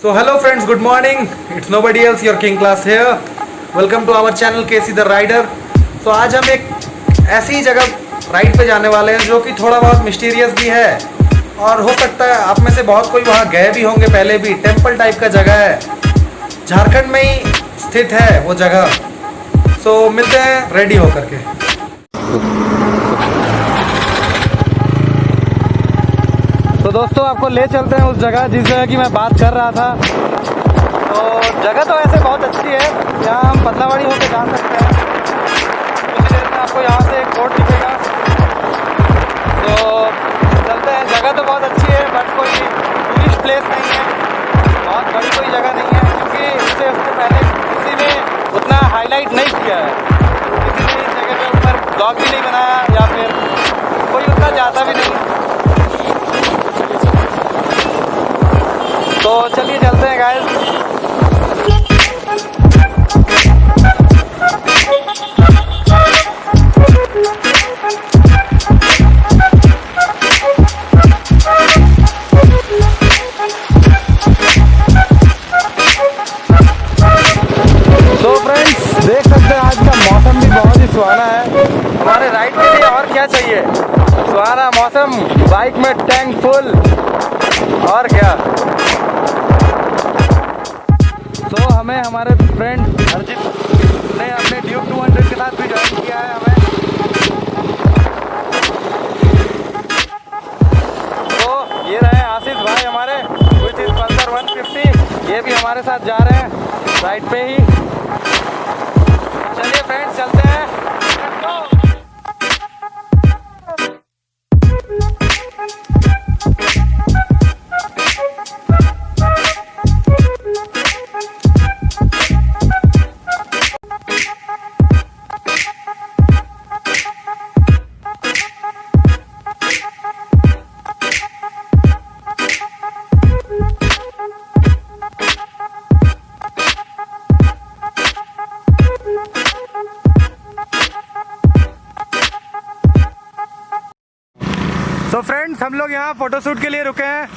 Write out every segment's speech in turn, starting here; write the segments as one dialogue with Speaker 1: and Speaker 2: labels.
Speaker 1: So hello friends, good morning. It's nobody else, your king class here. Welcome to our channel KC the Rider. So आज हम एक ऐसी जगह ride पे जाने वाले हैं जो कि थोड़ा बहुत मिस्टीरियस भी है और हो सकता है आप में से बहुत कोई वहाँ गए भी होंगे पहले भी। टेम्पल टाइप का जगह है, झारखंड में ही स्थित है वो जगह। So मिलते हैं रेडी होकर के। तो दोस्तों आपको ले चलते हैं उस जगह जिस जगह की मैं बात कर रहा था। तो जगह तो ऐसे बहुत अच्छी है, यहाँ हम पतलावाड़ी होकर जा सकते हैं। कुछ देर में आपको यहाँ से एक बोर्ड दिखेगा। तो चलते हैं। जगह तो बहुत अच्छी है बट कोई टूरिस्ट प्लेस नहीं है, बहुत बड़ी कोई जगह नहीं है क्योंकि इससे पहले किसी ने उतना हाईलाइट नहीं किया है। किसी ने इस जगह के ऊपर ब्लॉग भी नहीं बनाया या फिर कोई उतना जाता भी नहीं। तो चलिए चलते हैं गाइस। तो फ्रेंड्स देख सकते हैं आज का मौसम भी बहुत ही सुहाना है। हमारे राइड के लिए और क्या चाहिए, सुहाना मौसम, बाइक में टैंक फुल, और क्या। तो हमें हमारे फ्रेंड अर्जित ने अपने ड्यूक 200 के साथ भी ज्वाइन किया है हमें। तो ये रहे आशीष भाई हमारे विथ इस पल्सर 150, ये भी हमारे साथ जा रहे हैं राइड पे ही। चलिए फ्रेंड्स चलते हैं। तो फ्रेंड्स हम लोग यहाँ फोटोशूट के लिए रुके हैं,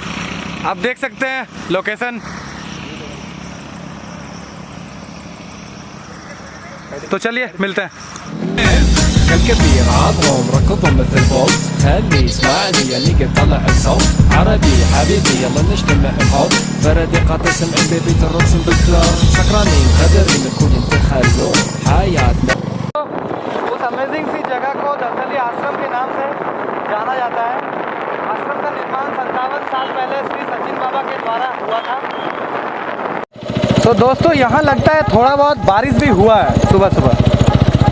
Speaker 1: आप देख सकते हैं लोकेशन। तो चलिए मिलते हैं।
Speaker 2: كالكبير عظهم ركضهم مثل بوت خلي اسمعني اللي قطلع الصوت عربي حبيبي يلا نجتمع الحوض فردي قاطع سمع بيبي ترقصن بالكلار سكرانين خدرين نكون انت خلو حياتنا।
Speaker 1: उस अमेजिंग सी जगह को दलदली आश्रम के नाम से जाना जाता है। आश्रम का निर्माण 57 साल पहले श्री सचिन बाबा के द्वारा हुआ था। तो दोस्तों यहाँ लगता है थोड़ा बहुत बारिश भी हुआ है सुबह सुबह।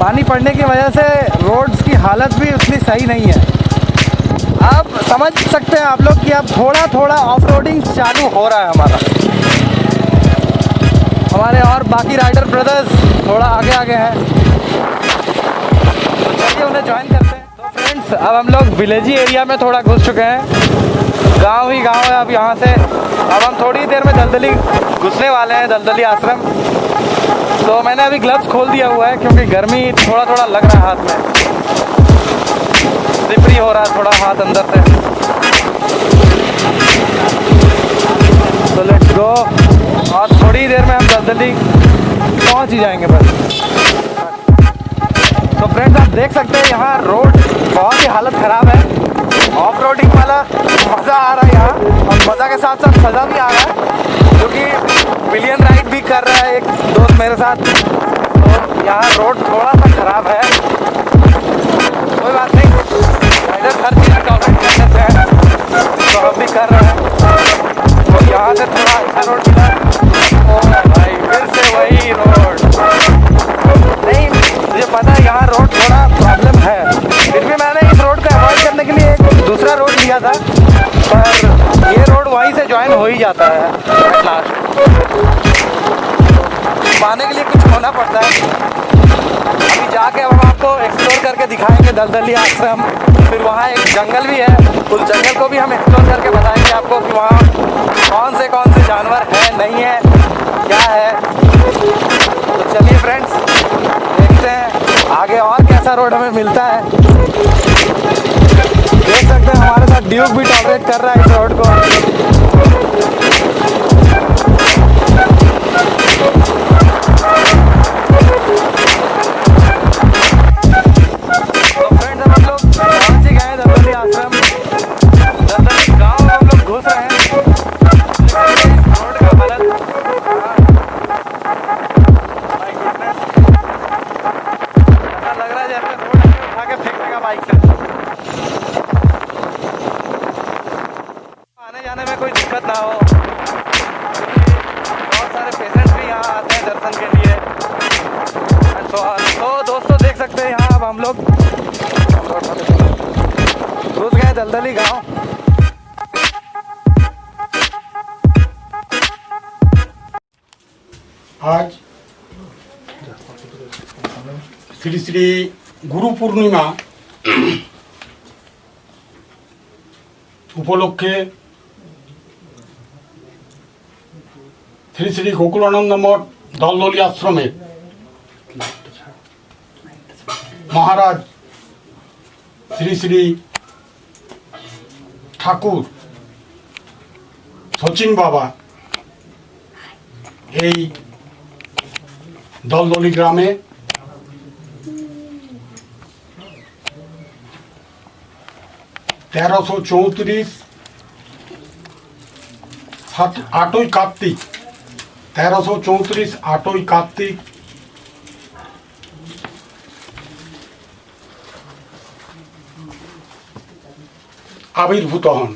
Speaker 1: पानी पड़ने की वजह से रोड्स की हालत भी उतनी सही नहीं है। आप समझ सकते हैं आप लोग कि अब थोड़ा थोड़ा ऑफ रोडिंग चालू हो रहा है हमारे और बाकी राइडर ब्रदर्स थोड़ा आगे आगे हैं। तो चलिए उन्हें ज्वाइन करते हैं। तो फ्रेंड्स अब हम लोग विलेजी एरिया में थोड़ा घुस चुके हैं। गांव ही गांव है अब यहाँ से। अब हम थोड़ी देर में दलदली घुसने वाले हैं, दलदली आश्रम। तो मैंने अभी ग्लव्स खोल दिया हुआ है क्योंकि गर्मी थोड़ा थोड़ा लग रहा है हाथ में, स्लिपरी हो रहा है थोड़ा हाथ अंदर से। तो लेट्स गो। और थोड़ी देर में हम दलदली पहुंच ही जाएंगे बस। तो फ्रेंड्स आप देख सकते हैं यहाँ रोड बहुत ही हालत ख़राब है। ऑफ रोडिंग वाला मज़ा आ रहा है यहाँ, और मज़ा के साथ साथ सज़ा भी आ रहा है क्योंकि पिलियन राइड भी कर रहा है एक दोस्त मेरे साथ। तो यहाँ रोड थोड़ा सा ख़राब है, कोई बात नहीं, राइडर हर चीज़ टॉलरेट कर लेते हैं तो हम भी कर रहे हैं। तो यहाँ से थोड़ा अच्छा रोड मिला। ओ भाई फिर से वही रोड। नहीं मुझे पता है यहाँ रोड थोड़ा प्रॉब्लम है, फिर भी मैंने इस रोड को अवॉइड करने के लिए एक दूसरा रोड लिया था, पर ये रोड वहीं से ज्वाइन हो ही जाता है एट लास्ट। पाने के लिए कुछ होना पड़ता है। अभी जाके अब हम आपको एक्सप्लोर करके दिखाएंगे दलदली आश्रम। फिर वहाँ एक जंगल भी है, उस जंगल को भी हम एक्सप्लोर करके बताएंगे आपको कि वहाँ कौन से जानवर हैं, नहीं है, क्या है। तो चलिए फ्रेंड्स देखते हैं आगे और कैसा रोड हमें मिलता है। देख सकते हैं हमारे साथ ड्यूक भी टॉलरेट कर रहा है इस रोड को। दलदली गांव।
Speaker 3: आज श्री श्री गुरु पूर्णिमा उपलक्षे श्री श्री गोकुलानंद मठ दलदली आश्रमे महाराज श्री श्री ठाकुर सचिन बाबा এই দলদলি গ্রামে 1334 8ই কার্তিক 1334 8ই কার্তিক আবির্ভূত হন।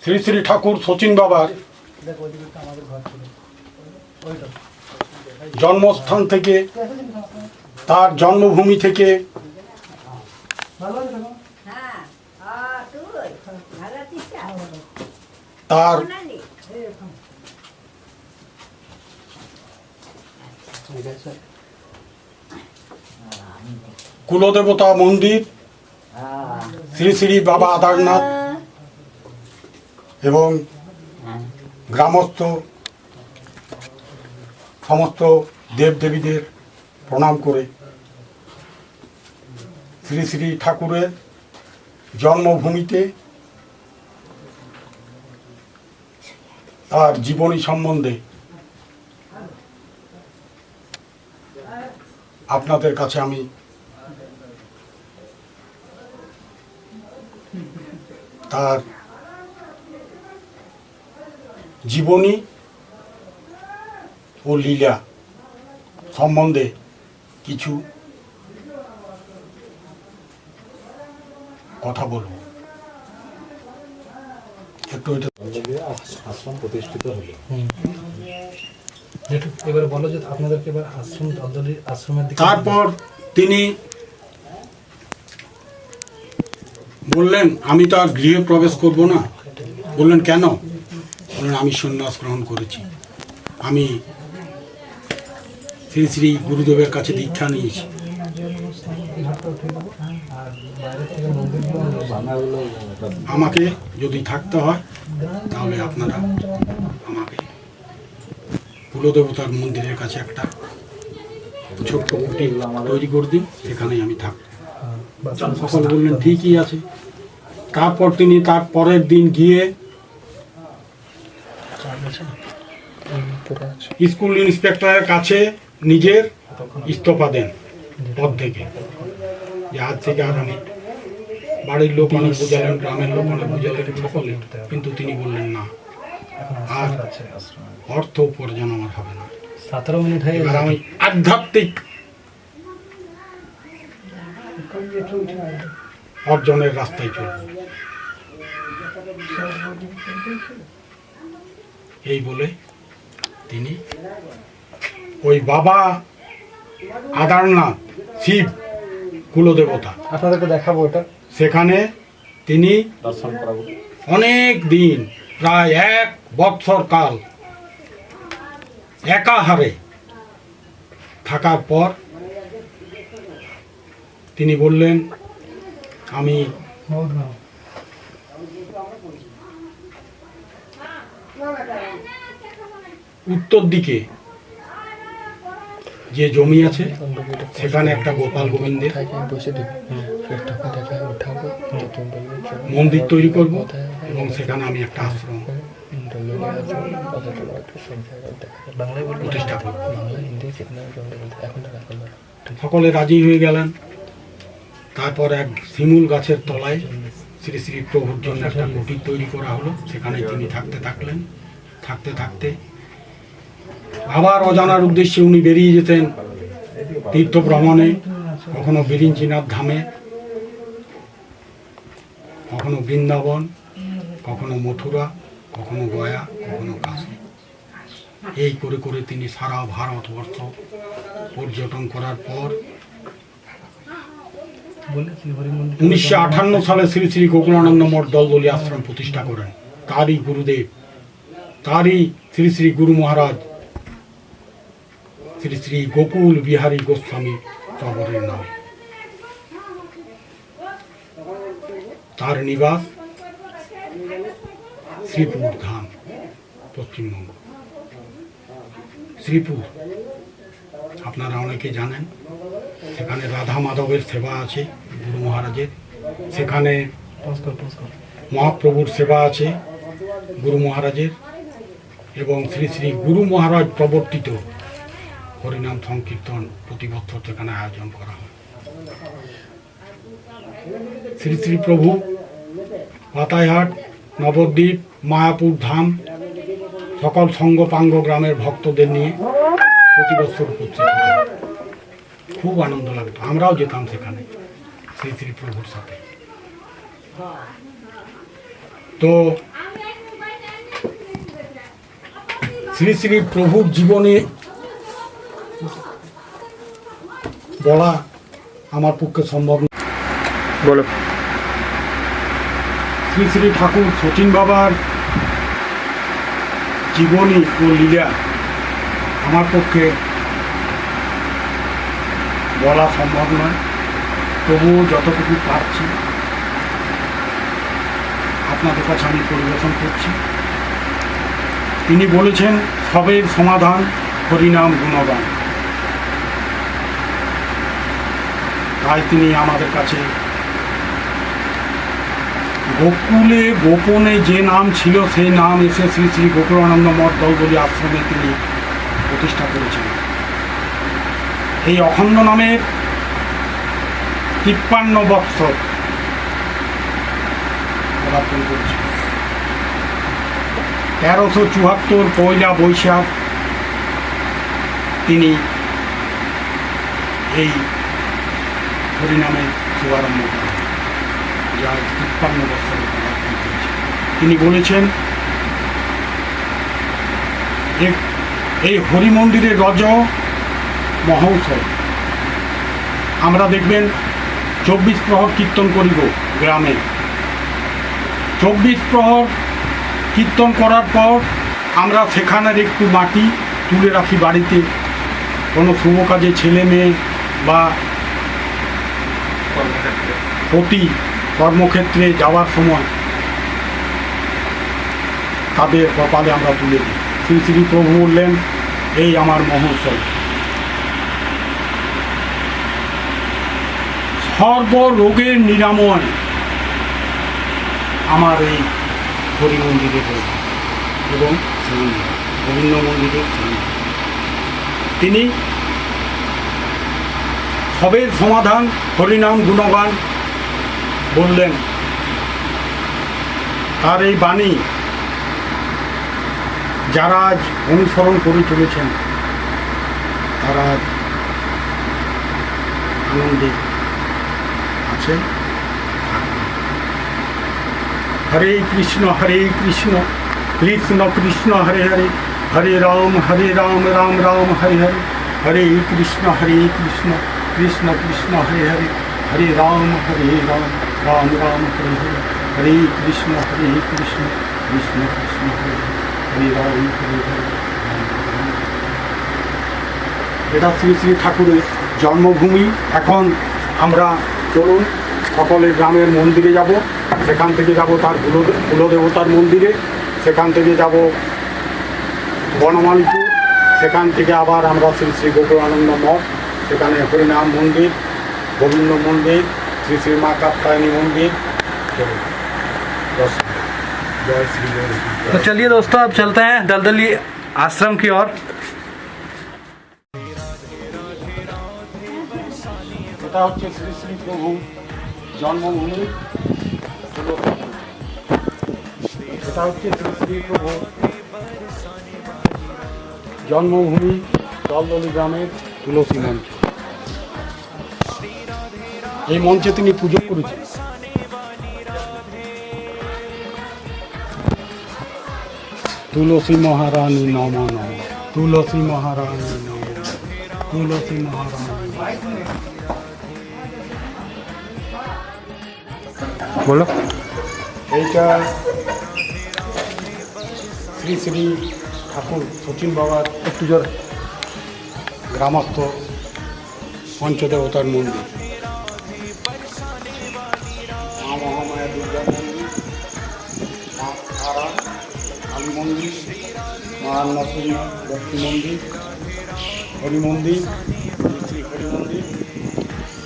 Speaker 3: শ্রী শ্রী ঠাকুর সচিন বাবার জন্মস্থান থেকে, তার জন্মভূমি থেকে তার কুলদেবতা মন্দির শ্রী শ্রী বাবা আদারনাথ এবং গ্রামস্থ সমস্ত দেবদেবীদের প্রণাম করে শ্রী শ্রী ঠাকুরের জন্মভূমিতে তার জীবনী সম্বন্ধে আপনাদের কাছে আমি তার জীবনী ও লীলা সম্বন্ধে কিছু কথা বলবো। একটু
Speaker 4: আশ্রম প্রতিষ্ঠিত হলো। এবারে বলো যে আপনাদেরকে এবার আশ্রম দলদলি আশ্রমের দিকে।
Speaker 3: তারপর তিনি বললেন আমি তো আর গৃহে প্রবেশ করব না। বললেন কেন? বললেন আমি সন্ন্যাস গ্রহণ করেছি, আমি শ্রী শ্রী গুরুদেবের কাছে দীক্ষা নিয়েছি। আমাকে যদি থাকতে হয় তাহলে আপনারা আমাকে কুলদেবতার মন্দিরের কাছে একটা ছোট্ট কুটির তৈরি করে দিন, সেখানেই আমি থাকবো। সকলে বললেন ঠিকই আছে। তারপর তিনি তার পরের দিন গিয়ে স্কুল ইন্সপেক্টরের কাছে নিজের ইস্তফা দেন পদ থেকে, যে আজ থেকে আর আমি। বাড়ির লোক অনেক বুঝালেন, গ্রামের লোক অনেক বুঝালেন, সকলে, কিন্তু তিনি বললেন না, আর অর্থ উপার্জন আমার হবে না,
Speaker 4: 17 মিনিট হয়ে
Speaker 3: এবার আমি আধ্যাত্মিক অর্জনের রাস্তায় চলব। এই বলে তিনি ওই বাবা আদারনাথ শিব কুলদেবতা,
Speaker 4: আপনাদেরকে দেখাবো এটা,
Speaker 3: সেখানে তিনি
Speaker 4: দর্শন করাবো।
Speaker 3: অনেক দিন, প্রায় 1 বৎসর কাল একাহারে থাকার পর তিনি বললেন আমি উত্তর দিকে যে জমি আছে সেখানে একটা গোপাল গোবিন্দের মন্দির তৈরি করব এবং সেখানে আমি একটা আশ্রম প্রতিষ্ঠা করব। সকলে রাজি হয়ে গেলেন। তারপর এক শিমুল গাছের তলায় শ্রী শ্রী প্রভুর জন্য একটা কুটির তৈরি করা হলো। সেখানে তিনি থাকতে থাকলেন। থাকতে থাকতে আবার অজানার উদ্দেশ্যে উনি বেরিয়ে যেতেন তীর্থ ভ্রমণে, কখনো বিরিঞ্চিনাথ ধামে, কখনো বৃন্দাবন, কখনো মথুরা, কখনো গয়া, কখনো কাশী। এই করে করে তিনি সারা ভারতবর্ষ পর্যটন করার পর
Speaker 4: বলে শ্রী হরি মন্দির
Speaker 3: 1958 সালে শ্রী শ্রী গোকুলানন্দ মঠ দলদলি আশ্রম প্রতিষ্ঠা করেন তারই গুরুদেব, তারই শ্রী শ্রী গুরু মহারাজ শ্রী শ্রী গোকুল বিহারী গোস্বামী প্রভুর নামে। তার নিবাস শ্রীপুর ধাম, পশ্চিমবঙ্গ। শ্রীপুর আপনারা অনেকে জানেন, সেখানে রাধা মাধবের সেবা আছে গুরু মহারাজের, সেখানে মহাপ্রভুর সেবা আছে গুরু মহারাজের, এবং শ্রী শ্রী গুরু মহারাজ প্রবর্তিত হরিনাম সংকীর্তন প্রতি বছর সেখানে আয়োজন করা হয়। শ্রী শ্রী প্রভু পাতাইহাট, নবদ্বীপ, মায়াপুর ধাম সকল সঙ্গপাঙ্গ গ্রামের ভক্তদের নিয়ে প্রতি বছর উপস্থিত হতেন। খুব আনন্দ লাগতো, আমরাও যেতাম সেখানে শ্রী শ্রী প্রভুর সাথে। তো শ্রী শ্রী প্রভুর জীবনে বলা আমার পক্ষে সম্ভব নয়।
Speaker 1: বলো।
Speaker 3: শ্রী শ্রী ঠাকুর সচিন বাবার জীবনী ও লীলা আমার পক্ষে বলা সম্ভব নয়, তবুও যতটুকু পারছি আপনাদের কাছে আমি পরিবেশন করছি। তিনি বলেছেন, সবের সমাধান হরিনাম গুণগান। তাই তিনি আমাদের কাছে গোকুলে গোপনে যে নাম ছিল সেই নাম এসে শ্রী শ্রী গোকুলানন্দ মঠ দলদলি আশ্রমে তিনি প্রতিষ্ঠা করেছেন। এই অখণ্ড নামের 53 বৎসর পদার্পণ করেছে। 1374 পয়লা বৈশাখ তিনি এই হরিনামের শুভারম্ভ করেন, যা 53 বৎসরে পদার্পণ করেছে। তিনি বলেছেন, এই হরি মন্দিরের রজ মহোৎসব আমরা দেখবেন 24 প্রহর কীর্তন করিব গ্রামে। 24 প্রহর কীর্তন করার পর আমরা সেখানের একটু মাটি তুলে রাখি বাড়িতে, কোনো শুভ কাজে ছেলে মেয়ে বা প্রতি কর্মক্ষেত্রে যাওয়ার সময় তাদের কপালে আমরা তুলে দিই। শ্রী শ্রী প্রভু বললেন, এই আমার মহোৎসব। সর্ব রোগের নিরাময় আমার এই হরি মন্দিরে হয়েছে এবং গোবিন্দ মন্দিরে তিনি সবের সমাধান হরিনাম গুণগান বললেন। তার এই বাণী যারা আজ অনুসরণ করে চলেছেন তারা আনন্দে আছেন। হরে কৃষ্ণ কৃষ্ণ কৃষ্ণ হরে হরে, হরে রাম রাম রাম হরে হরে, হরে কৃষ্ণ কৃষ্ণ কৃষ্ণ হরে হরে, হরে রাম রাম রাম হরে হরে, হরে কৃষ্ণ কৃষ্ণ কৃষ্ণ হরে হরে রাম হরে হরে। এটা শ্রী শ্রী ঠাকুরের জন্মভূমি। এখন আমরা চলুন সকলে গ্রামের মন্দিরে যাব, সেখান থেকে যাব তার কুলদেবতার মন্দিরে, সেখান থেকে যাব বনমালীপুর, সেখান থেকে আবার আমরা শ্রী শ্রী গোকুলানন্দ মঠ, সেখানে হরিনাম মন্দির, গোবিন্দ মন্দির, श्री श्री माँ कात्यायनी मंदिर। जय श्री गणेश।
Speaker 4: तो चलिए दोस्तों, अब चलते हैं दलदली आश्रम की ओर।
Speaker 3: এটা হচ্ছে শ্রী শ্রী প্রভু জন্মভূমি। এটা হচ্ছে শ্রী শ্রী প্রভু জন্মভূমি দলদলি গ্রামের তুলসী মঞ্চ। এই মঞ্চে তিনি পুজো করেছেন। তুলসী মহারানী নম নম, তুলসী মহারানী নম, তুলসী মহারানী।
Speaker 1: बोलो।
Speaker 3: এইটা শ্রী শ্রী ঠাকুর সচিন বাবার একটু জোর গ্রামস্থ পঞ্চদেবতার মন্দির। মা মহামায়া দুর্গা মন্দির, মা তারা কালী মন্দির, মা অন্নপূর্ণা লক্ষ্মী মন্দির, হরি মন্দির, শ্রী হরি মন্দির,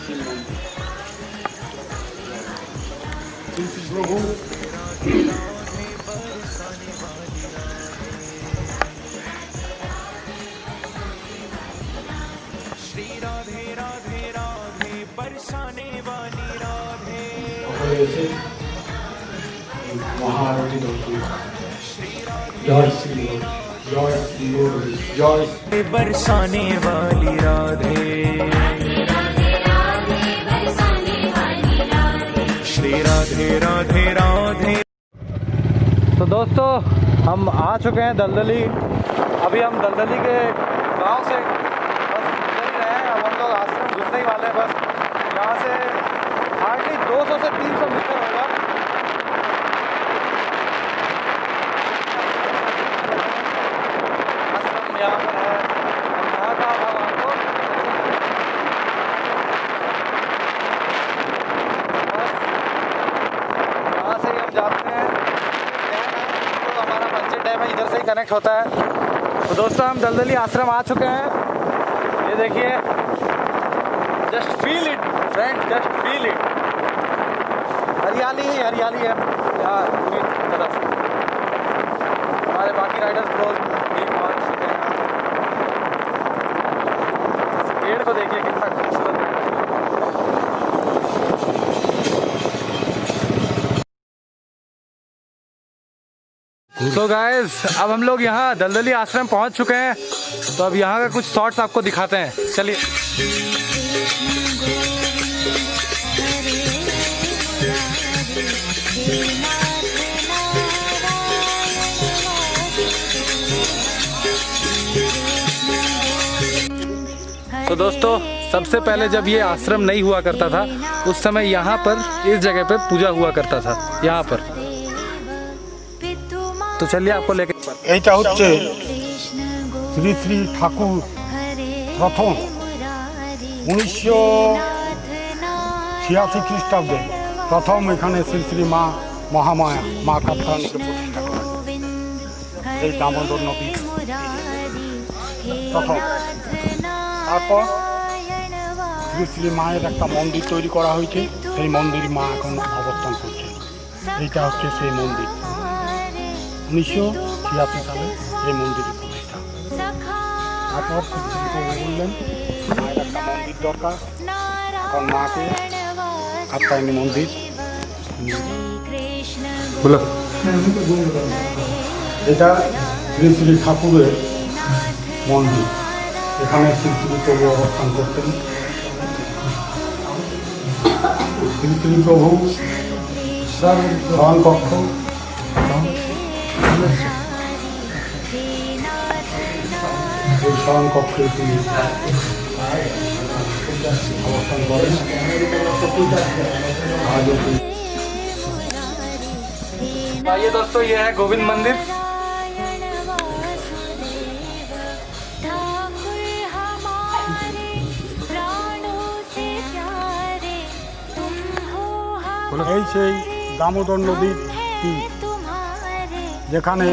Speaker 3: শিব মন্দির, শ্রী শ্রী প্রভু এসে মহাআরতি দর্শন করা। জয় শ্রী জয় শ্রী জয়
Speaker 5: बरसाने वाली राधे श्री राधे राधे राधे।
Speaker 1: तो दोस्तों हम आ चुके हैं दलदली। अभी हम दलदली के गांव से बस गुजर ही रहे हैं। अब हम लोग आश्रम घुसने ही वाले हैं। बस यहाँ से हार्डली 200 से 300 मीटर होगा। आश्रम यहाँ पर है। हम यहाँ का अब आपको बस यहाँ से ही हम जाते हैं। तो हमारा पंचे डैम है, इधर से ही कनेक्ट होता है। तो दोस्तों हम दलदली आश्रम आ चुके हैं। ये देखिए, just feel it friend, just feel it. हरियाली ही हरियाली है यहाँ पूरी तरह से। हमारे बाकी राइडर्स ब्रोज भी पहुँच चुके हैं। इस पेड़ को देखिए कितना खूबसूरत है। तो गाइस अब हम लोग यहाँ दलदली आश्रम पहुँच चुके हैं। तो अब यहाँ का कुछ शॉट्स आपको दिखाते हैं, चलिए। तो दोस्तों सबसे पहले जब ये आश्रम नहीं हुआ करता था उस समय यहाँ पर इस जगह पे पूजा हुआ करता था यहाँ पर। तो चलिए आपको लेके
Speaker 3: এইটা হচ্ছে শ্রী শ্রী ঠাকুর প্রথম 1986 খ্রিস্টাব্দে প্রথম এখানে শ্রী শ্রী মা মহামায়া মা কাত্যায়নীকে প্রতিষ্ঠা করেন। এই দামোদর নদী প্রথম। তারপর শ্রী শ্রী মায়ের একটা মন্দির তৈরি করা হয়েছে। সেই মন্দির মা এখন অবস্থান করছেন। এইটা হচ্ছে সেই মন্দির। 1986 সালে এই মন্দিরের প্রতিষ্ঠা। তারপর শ্রী প্রভু বললেন মায়ের একটা মন্দির দরকার। এখন মাকে কাত্যায়নী মন্দির
Speaker 1: बोलो।
Speaker 3: এটা শ্রী শ্রী ঠাকুরের মন্দির। এখানে শ্রী শ্রী প্রভু অবস্থান করতেন। শ্রী শ্রী প্রভু শয়ন কক্ষ, এই শয়ন কক্ষে তিনি অবস্থান করেন। আজও তিনি
Speaker 1: आइए दोस्तों, ये है गोविंद मंदिर।
Speaker 3: এই সেই দামোদর নদীর তীর যেখানে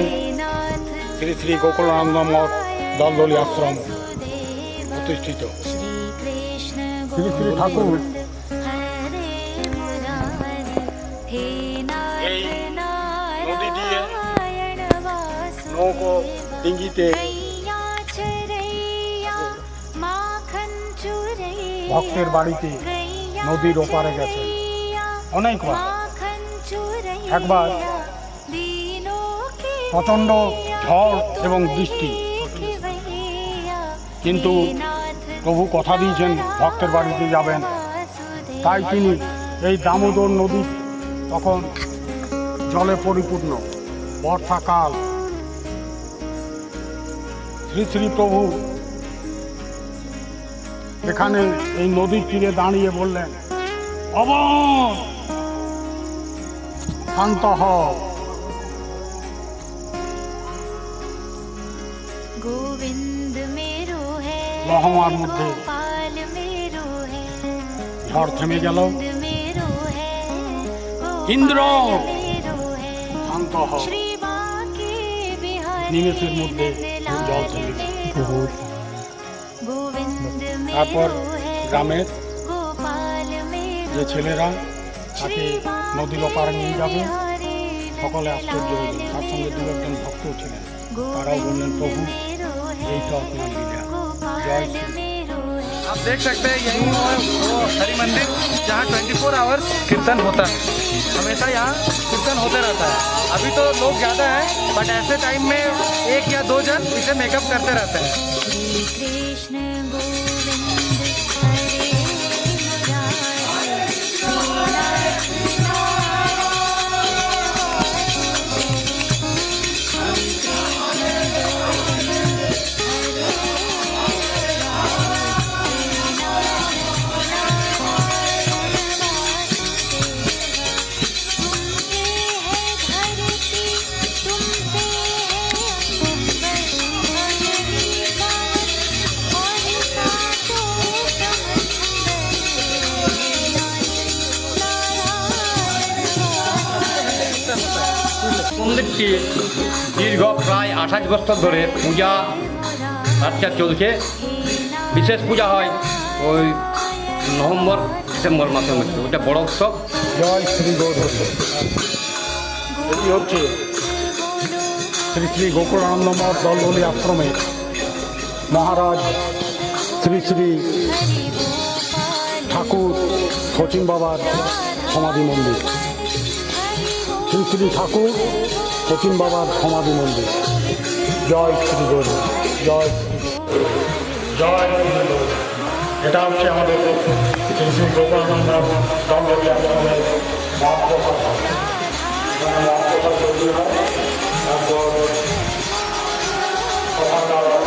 Speaker 3: শ্রী শ্রী গোকুলানন্দ মঠ দলদলি আশ্রম প্রতিষ্ঠিত। শ্রী শ্রী ঠাকুর এই নদী দিয়ে নৌকো ডিঙ্গিতে ভক্তের বাড়িতে নদীর ওপারে গেছেন অনেকবার। একবার প্রচণ্ড ঝড় এবং বৃষ্টি, কিন্তু প্রভু কথা দিয়েছেন ভক্তের বাড়িতে যাবেন। তাই তিনি এই দামোদর নদী তখন জলে পরিপূর্ণ, বর্ষাকাল। শ্রী শ্রী প্রভু এখানে এই নদীর তীরে দাঁড়িয়ে বললেন, অবন শান্ত হও।
Speaker 6: गोविंद मेरो है
Speaker 3: লহমার মধ্যে
Speaker 6: गोपाल मेरो है
Speaker 3: ঝড় থেমে গেল।
Speaker 6: गोविंद मेरो है
Speaker 3: ইন্দ্র
Speaker 6: गोपाल मेरो है
Speaker 3: শান্ত হও।
Speaker 6: श्री बांके बिहारी
Speaker 3: নিমেষের মধ্যে জল থেমে গেল।
Speaker 6: गोविंद
Speaker 3: তারপর
Speaker 6: मेरो है
Speaker 3: গ্রামের
Speaker 6: गोपाल मेरो
Speaker 3: যে ছেলেরা তাকে নদীর ওপারে নিয়ে যাবে, সকলে আশ্চর্য হয়ে গেল। তার সঙ্গে দু একজন ভক্তও ছিলেন, তারাও বললেন প্রভু এই তো আপনার লীলা। জয় শ্রী।
Speaker 1: आप देख सकते हैं यही वो हरि मंदिर जहाँ 24 आवर्स कीर्तन होता है। हमेशा यहाँ कीर्तन होते रहता है। अभी तो लोग ज़्यादा हैं, बट ऐसे टाइम में 1 या 2 जन इसे मेकअप करते रहते हैं।
Speaker 6: कृष्ण गोविंद हरे
Speaker 7: মন্দিরটি দীর্ঘ প্রায় 28 বছর ধরে পূজা আর্চা চলছে। বিশেষ পূজা হয় ওই নভেম্বর ডিসেম্বর মাসের মধ্যে, ওটা বড় উৎসব।
Speaker 3: জয় শ্রী গৌরহরি। এটি হচ্ছে শ্রী শ্রী গোকুলানন্দ মঠ দলদলি আশ্রমের মহারাজ শ্রী শ্রী ঠাকুর শচীন বাবার সমাধি মন্দির। শ্রী শ্রী ঠাকুর শচীন বাবার সমাধি মন্দির। জয় শ্রী গৌরহরি। জয় শ্রী জয় শ্রী গৌরহরি। এটা হচ্ছে আমাদের শ্রী শ্রী গোকুলানন্দ দলদলি আশ্রমের মহাপ্রসাদ। এখানে মহাপ্রসাদ তৈরি হয়। তারপর সকালবেলা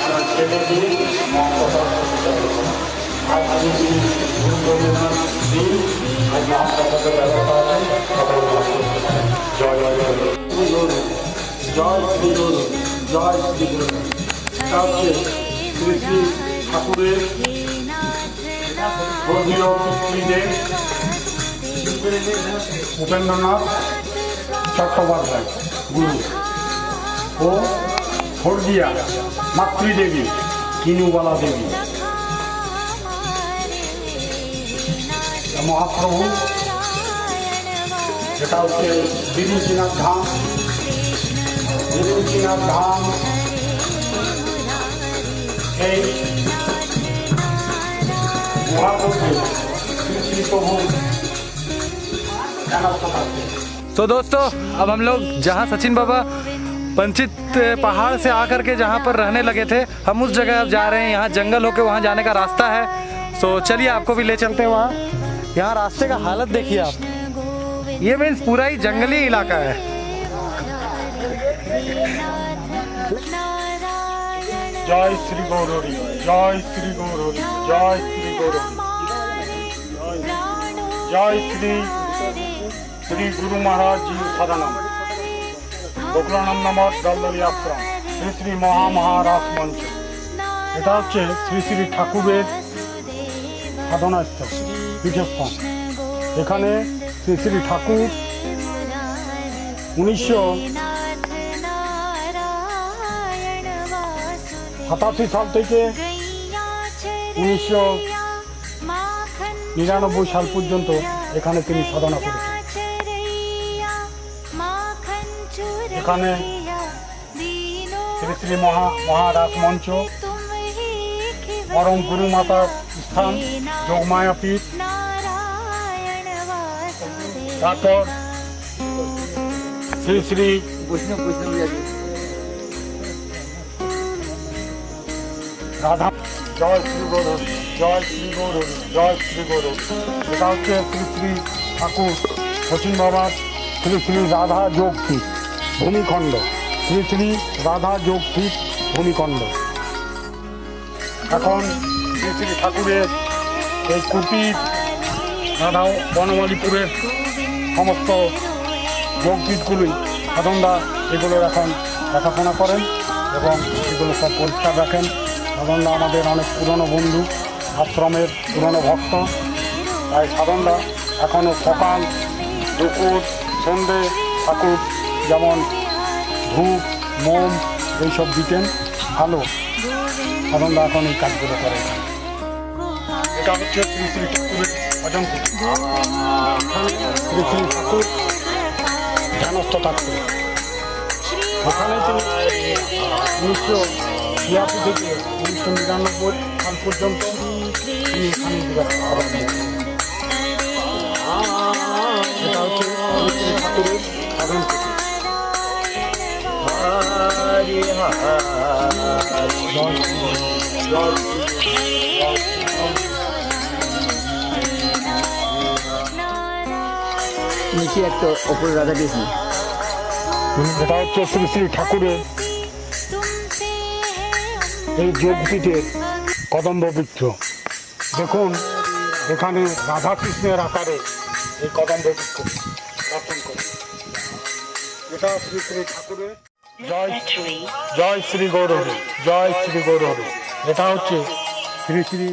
Speaker 3: আমরা খেতে দিই মহাপ্রসাদ তৈরি হয়। আজ দিন গুরু পূর্ণিমার দিন, আজ মহাপ্রসাদের ব্যবস্থা আছে, সকলে বাস করতে পারে। জয় জয় জয় শ্রী গুরু, জয় শ্রী গুরু, জয় শ্রী গুরু। এটা হচ্ছে শ্রী শ্রী ঠাকুরের ধর্মীয় পিতৃদেব উপেন্দ্রনাথ চট্টোপাধ্যায় গুরু ও স্বর্গীয়া মাতৃদেবী কিনুবালা দেবী। মহাপ্রভু এটা হচ্ছে বিরিঞ্চিনাথ ধাম। বিরিঞ্চিনাথ ধাম এই মহাপ্রভু শ্রী শ্রী প্রভু
Speaker 1: तो दोस्तों अब हम लोग जहाँ सचिन बाबा पंचित पहाड़ से आकर के जहाँ पर रहने लगे थे, हम उस जगह अब जा रहे हैं। यहाँ जंगल होके वहाँ जाने का रास्ता है। तो चलिए आपको भी ले चलते हैं वहाँ। यहाँ रास्ते का हालत देखिए आप, ये मीन्स पूरा ही जंगली इलाका है।
Speaker 3: জয় শ্রী গৌরহরি, জয় শ্রী গৌরহরি, জয় শ্রী গৌরহরি, জয় শ্রী শ্রী গুরু মহারাজ জি সদানন্দ গোকুলানন্দ মঠ দলদলি আশ্রম শ্রী শ্রী মহারাস মঞ্চ। এটা হচ্ছে শ্রী শ্রী ঠাকুরের সাধনাস্থল, পীঠস্থান। এখানে শ্রী শ্রী ঠাকুর 1987 সাল থেকে 1999 সাল পর্যন্ত এখানে তিনি সাধনা করেছেন। এখানে শ্রী শ্রী মহারাস মঞ্চ, পরম গুরু মাতার স্থান যোগমায়া পীঠ, তারপর শ্রী শ্রী রাধা। জয় শ্রী গৌরহরি, জয় শ্রী গৌরহরি, জয় শ্রী গৌরহরি। এটা হচ্ছে শ্রী শ্রী ঠাকুর শচীন বাবার শ্রী শ্রী রাধা যোগপীঠ ভূমিখণ্ড, শ্রী শ্রী রাধা যোগপীঠ ভূমিখণ্ড। এখন শ্রী শ্রী ঠাকুরের এই কুটির রাধা বনমালীপুরের সমস্ত যোগপীঠগুলোই সাধনদা এগুলোর এখন দেখাশোনা করেন এবং এগুলো সব পরিষ্কার রাখেন। সাধনদা আমাদের অনেক পুরনো বন্ধু, আশ্রমের পুরনো ভক্ত, তাই সাধনদা এখনও সকাল দুপুর সন্ধে ঠাকুর যেমন ধূপ মোম এইসব দিতেন ভালো, সাধনদা এখন এই কাজগুলো করে। এটা হচ্ছে শ্রী শ্রী ঠাকুরের ভজন কুটি। শ্রী শ্রী ঠাকুর ধ্যানস্থ থাকতেন। ওখানে তিনি 1986 থেকে 1999 সাল পর্যন্ত তিনি এখানে এটা হচ্ছে শ্রী শ্রী ঠাকুরের ভজন কুটি।
Speaker 8: নিচে একটা ওপরে রাধা কৃষ্ণ।
Speaker 3: এটা হচ্ছে শ্রী শ্রী ঠাকুরের এই যোগপীঠের কদম্ব বৃক্ষ। দেখুন এখানে রাধাকৃষ্ণের আকারে এই কদম্ব বৃক্ষ স্থাপন করে। এটা শ্রী শ্রী ঠাকুরের জয় জয় শ্রী গৌরহরি, জয় শ্রী গৌরহরি। এটা হচ্ছে শ্রী শ্রী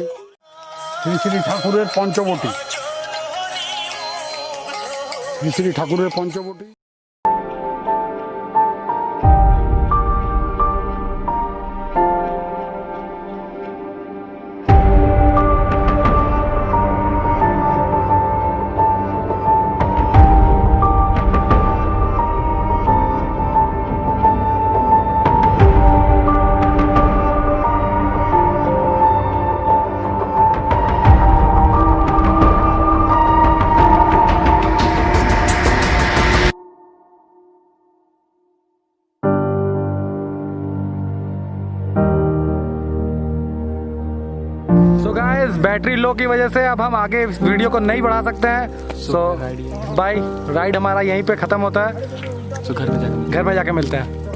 Speaker 3: শ্রী শ্রী ঠাকুরের পঞ্চবটী, শ্রী শ্রী ঠাকুরের Panchavati.
Speaker 1: So guys battery low की वजह से अब हम आगे इस वीडियो को नहीं बढ़ा सकते हैं। सो बाय, राइड हमारा यहीं पे ख़त्म होता है।
Speaker 2: तो घर में जाकर
Speaker 1: घर में जाके मिलते हैं।